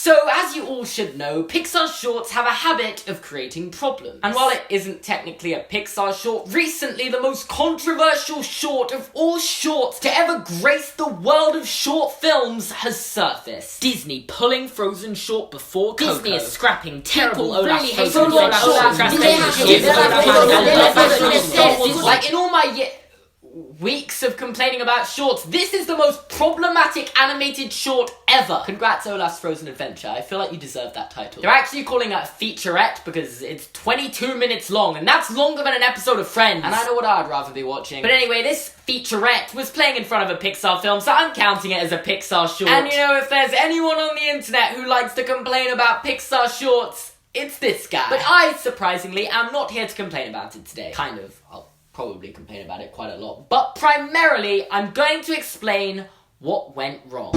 So, as you all should know, Pixar shorts have a habit of creating problems. And while it isn't technically a Pixar short, recently the most controversial short of all shorts to ever grace the world of short films has surfaced. Disney pulling Frozen short before Coco. Disney is scrapping terrible Olaf Frozen Like, in all my weeks of complaining about shorts, this is the most problematic animated short ever. Congrats, Olaf's Frozen Adventure. I feel like you deserve that title. They're actually calling it a featurette because it's 22 minutes long, and that's longer than an episode of Friends. And I know what I'd rather be watching. But anyway, this featurette was playing in front of a Pixar film, so I'm counting it as a Pixar short. And you know, if there's anyone on the internet who likes to complain about Pixar shorts, it's this guy. But I, surprisingly, am not here to complain about it today. Kind of. I'll probably complain about it quite a lot. But primarily, I'm going to explain what went wrong.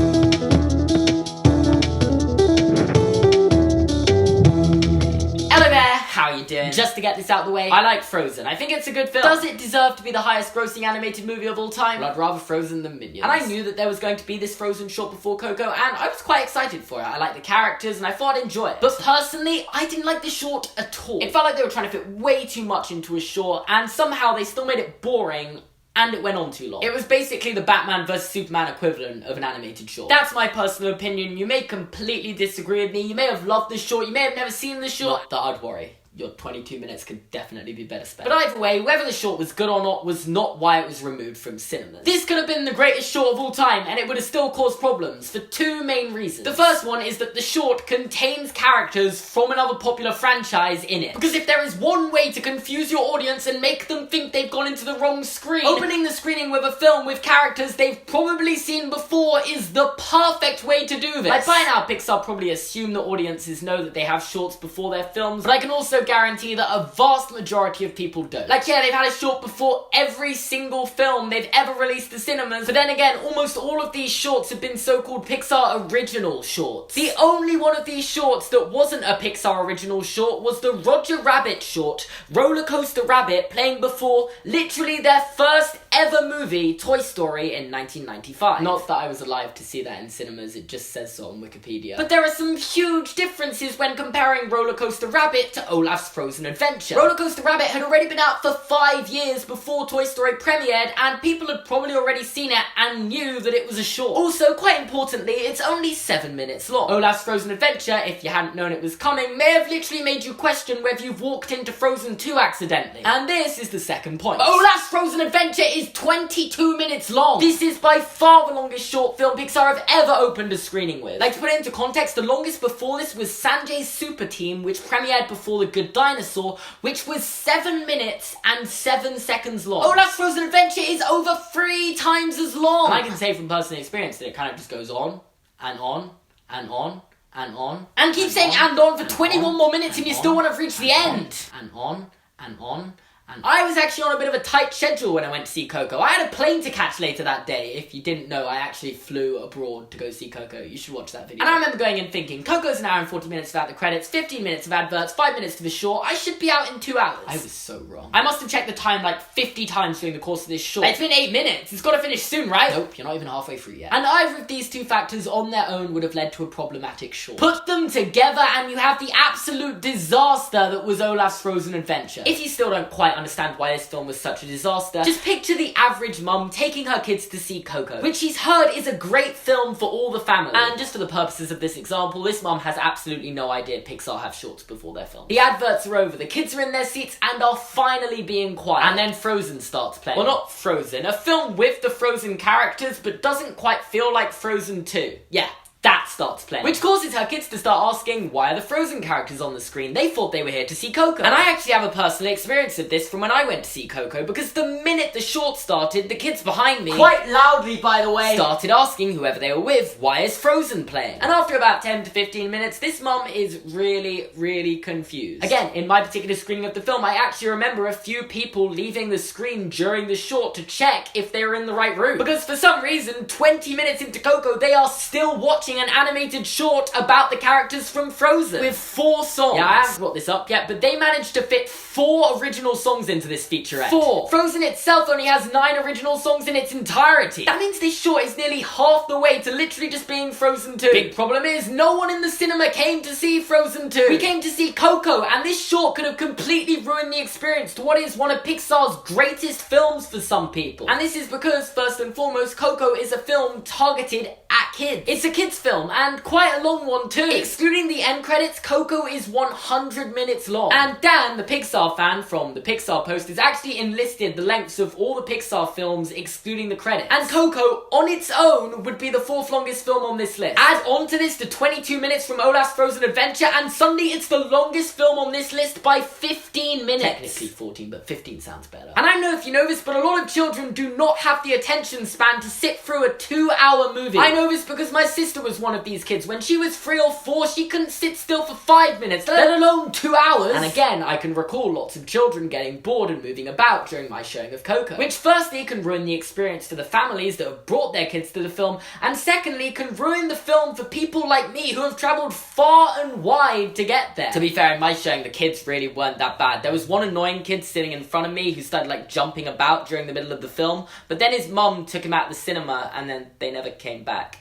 Hello there, how are you doing? Just to get this out of the way, I like Frozen. I think it's a good film. Does it deserve to be the highest grossing animated movie of all time? Well, I'd rather Frozen than Minions. And I knew that there was going to be this Frozen short before Coco, and I was quite excited for it. I like the characters, and I thought I'd enjoy it. But personally, I didn't like the short at all. It felt like they were trying to fit way too much into a short, and somehow they still made it boring, and it went on too long. It was basically the Batman vs Superman equivalent of an animated short. That's my personal opinion. You may completely disagree with me. You may have loved the short. You may have never seen the short. Not that I'd worry. Your 22 minutes could definitely be better spent. But either way, whether the short was good or not was not why it was removed from cinemas. This could have been the greatest short of all time, and it would have still caused problems for two main reasons. The first one is that the short contains characters from another popular franchise in it. Because if there is one way to confuse your audience and make them think they've gone into the wrong screen, opening the screening with a film with characters they've probably seen before is the perfect way to do this. Like, by now, Pixar probably assume that audiences know that they have shorts before their films, but I can also guarantee that a vast majority of people don't. Like, yeah, they've had a short before every single film they've ever released to cinemas, but then again, almost all of these shorts have been so-called Pixar original shorts. The only one of these shorts that wasn't a Pixar original short was the Roger Rabbit short, Roller Coaster Rabbit, playing before literally their first ever movie, Toy Story, in 1995. Not that I was alive to see that in cinemas, it just says so on Wikipedia. But there are some huge differences when comparing Roller Coaster Rabbit to Olaf's Frozen Adventure. Roller Coaster Rabbit had already been out for 5 years before Toy Story premiered, and people had probably already seen it and knew that it was a short. Also, quite importantly, it's only 7 minutes long. Olaf's Frozen Adventure, if you hadn't known it was coming, may have literally made you question whether you've walked into Frozen 2 accidentally. And this is the second point. Olaf's Frozen Adventure is 22 minutes long. This is by far the longest short film Pixar have ever opened a screening with. Like, to put it into context, the longest before this was Sanjay's Super Team, which premiered before The Good Dinosaur, which was 7 minutes and 7 seconds long. Olaf's Frozen Adventure is over 3 times as long. And I can say from personal experience that it kind of just goes on, and on, and on, and on. And keep saying and on for 21 more minutes and you still want to reach the end. And on, and on, and I was actually on a bit of a tight schedule when I went to see Coco. I had a plane to catch later that day. If you didn't know, I actually flew abroad to go see Coco. You should watch that video. And I remember going in thinking, Coco's an hour and 40 minutes without the credits, 15 minutes of adverts, 5 minutes to the short. I should be out in 2 hours. I was so wrong. I must have checked the time like 50 times during the course of this short. It's been 8 minutes. It's got to finish soon, right? Nope, you're not even halfway through yet. And either of these two factors on their own would have led to a problematic short. Put them together and you have the absolute disaster that was Olaf's Frozen Adventure. If you still don't quite understand why this film was such a disaster, just picture the average mum taking her kids to see Coco, which she's heard is a great film for all the family. And just for the purposes of this example, this mum has absolutely no idea Pixar have shorts before their film. The adverts are over, the kids are in their seats and are finally being quiet. And then Frozen starts playing. Well, not Frozen, a film with the Frozen characters, but doesn't quite feel like Frozen 2. Yeah. That starts playing. Which causes her kids to start asking, why are the Frozen characters on the screen? They thought they were here to see Coco. And I actually have a personal experience of this from when I went to see Coco, because the minute the short started, the kids behind me, quite loudly by the way, started asking whoever they were with, why is Frozen playing? And after about 10 to 15 minutes, this mum is really confused. Again, in my particular screening of the film, I actually remember a few people leaving the screen during the short to check if they were in the right room. Because for some reason, 20 minutes into Coco, they are still watching watching an animated short about the characters from Frozen with 4 songs. Yeah, I haven't brought this up yet, but they managed to fit 4 original songs into this featurette. 4! Frozen itself only has 9 original songs in its entirety. That means this short is nearly half the way to literally just being Frozen 2. Big problem is, no one in the cinema came to see Frozen 2. We came to see Coco, and this short could have completely ruined the experience to what is one of Pixar's greatest films for some people. And this is because, first and foremost, Coco is a film targeted at kids. It's a kids film, and quite a long one too. Excluding the end credits, Coco is 100 minutes long. And Dan, the Pixar fan from the Pixar post, has actually enlisted the lengths of all the Pixar films excluding the credits. And Coco, on its own, would be the 4th longest film on this list. Add on to this the 22 minutes from Olaf's Frozen Adventure, and suddenly it's the longest film on this list by 15 minutes. Technically 14, but 15 sounds better. And I don't know if you know this, but a lot of children do not have the attention span to sit through a 2-hour movie. I know this because my sister was one of these kids. When she was 3 or 4, she couldn't sit still for 5 minutes, let alone 2 hours. And again, I can recall lots of children getting bored and moving about during my showing of Coco, which firstly can ruin the experience for the families that have brought their kids to the film, and secondly can ruin the film for people like me who have travelled far and wide to get there. To be fair, in my showing, the kids really weren't that bad. There was one annoying kid sitting in front of me who started like jumping about during the middle of the film, but then his mum took him out of the cinema and then they never came back.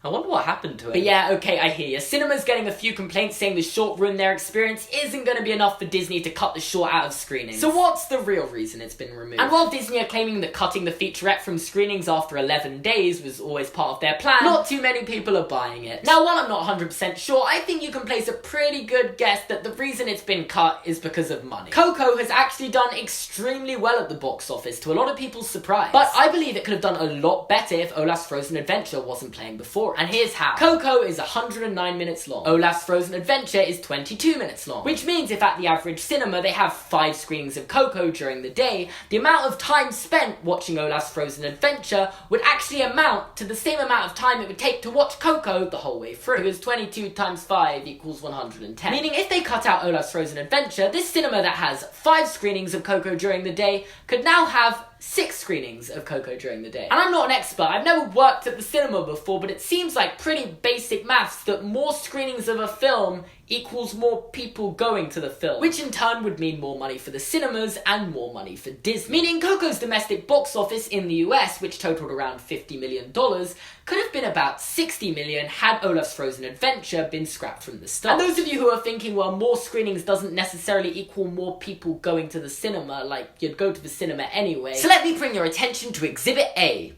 I wonder what happened to him. But yeah, okay, I hear you. Cinema's getting a few complaints saying the short ruined their experience isn't going to be enough for Disney to cut the short out of screenings. So what's the real reason it's been removed? And while Disney are claiming that cutting the featurette from screenings after 11 days was always part of their plan, not too many people are buying it. Now, while I'm not 100% sure, I think you can place a pretty good guess that the reason it's been cut is because of money. Coco has actually done extremely well at the box office, to a lot of people's surprise. But I believe it could have done a lot better if Olaf's Frozen Adventure wasn't playing before. And here's how. Coco is 109 minutes long. Olaf's Frozen Adventure is 22 minutes long. Which means if at the average cinema they have 5 screenings of Coco during the day, the amount of time spent watching Olaf's Frozen Adventure would actually amount to the same amount of time it would take to watch Coco the whole way through. Because 22 times 5 equals 110. Meaning if they cut out Olaf's Frozen Adventure, this cinema that has 5 screenings of Coco during the day could now have 6 screenings of Coco during the day. And I'm not an expert, I've never worked at the cinema before, but it seems like pretty basic maths that more screenings of a film equals more people going to the film, which in turn would mean more money for the cinemas and more money for Disney. Meaning Coco's domestic box office in the US, which totaled around $50 million, could have been about $60 million had Olaf's Frozen Adventure been scrapped from the start. And those of you who are thinking, well, more screenings doesn't necessarily equal more people going to the cinema, like you'd go to the cinema anyway. So let me bring your attention to Exhibit A.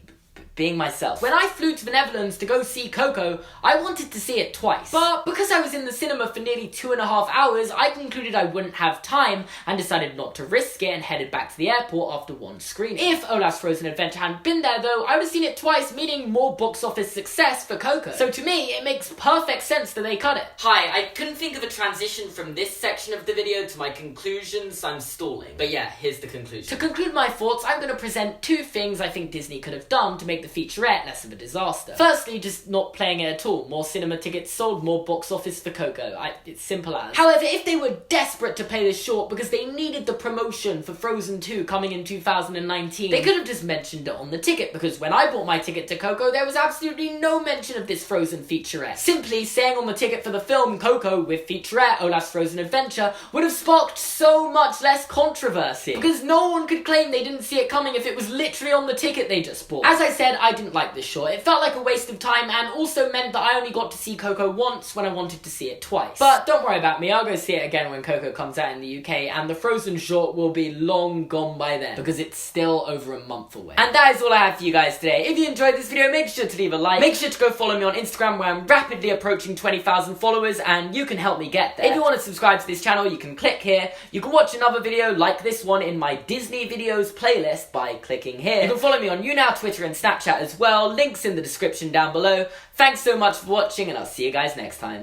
Being myself. When I flew to the Netherlands to go see Coco, I wanted to see it twice. But because I was in the cinema for nearly 2.5 hours, I concluded I wouldn't have time and decided not to risk it and headed back to the airport after 1 screening. If Olaf's Frozen Adventure hadn't been there though, I would have seen it twice, meaning more box office success for Coco. So to me, it makes perfect sense that they cut it. Hi, I couldn't think of a transition from this section of the video to my conclusions, so I'm stalling. But yeah, here's the conclusion. To conclude my thoughts, I'm going to present 2 things I think Disney could have done to make the featurette less of a disaster. Firstly, just not playing it at all. More cinema tickets sold, more box office for Coco. It's simple as. However, if they were desperate to play this short because they needed the promotion for Frozen 2 coming in 2019, they could have just mentioned it on the ticket, because when I bought my ticket to Coco, there was absolutely no mention of this Frozen featurette. Simply saying on the ticket for the film Coco with featurette Olaf's Frozen Adventure would have sparked so much less controversy, because no one could claim they didn't see it coming if it was literally on the ticket they just bought. As I said, I didn't like this short. It felt like a waste of time and also meant that I only got to see Coco once when I wanted to see it twice. But don't worry about me, I'll go see it again when Coco comes out in the UK, and the Frozen short will be long gone by then, because it's still over a month away. And that is all I have for you guys today. If you enjoyed this video, make sure to leave a like. Make sure to go follow me on Instagram, where I'm rapidly approaching 20,000 followers, and you can help me get there. If you want to subscribe to this channel, you can click here. You can watch another video like this one in my Disney videos playlist by clicking here. You can follow me on YouNow, Twitter and Snapchat as well. Links in the description down below. Thanks so much for watching, and I'll see you guys next time.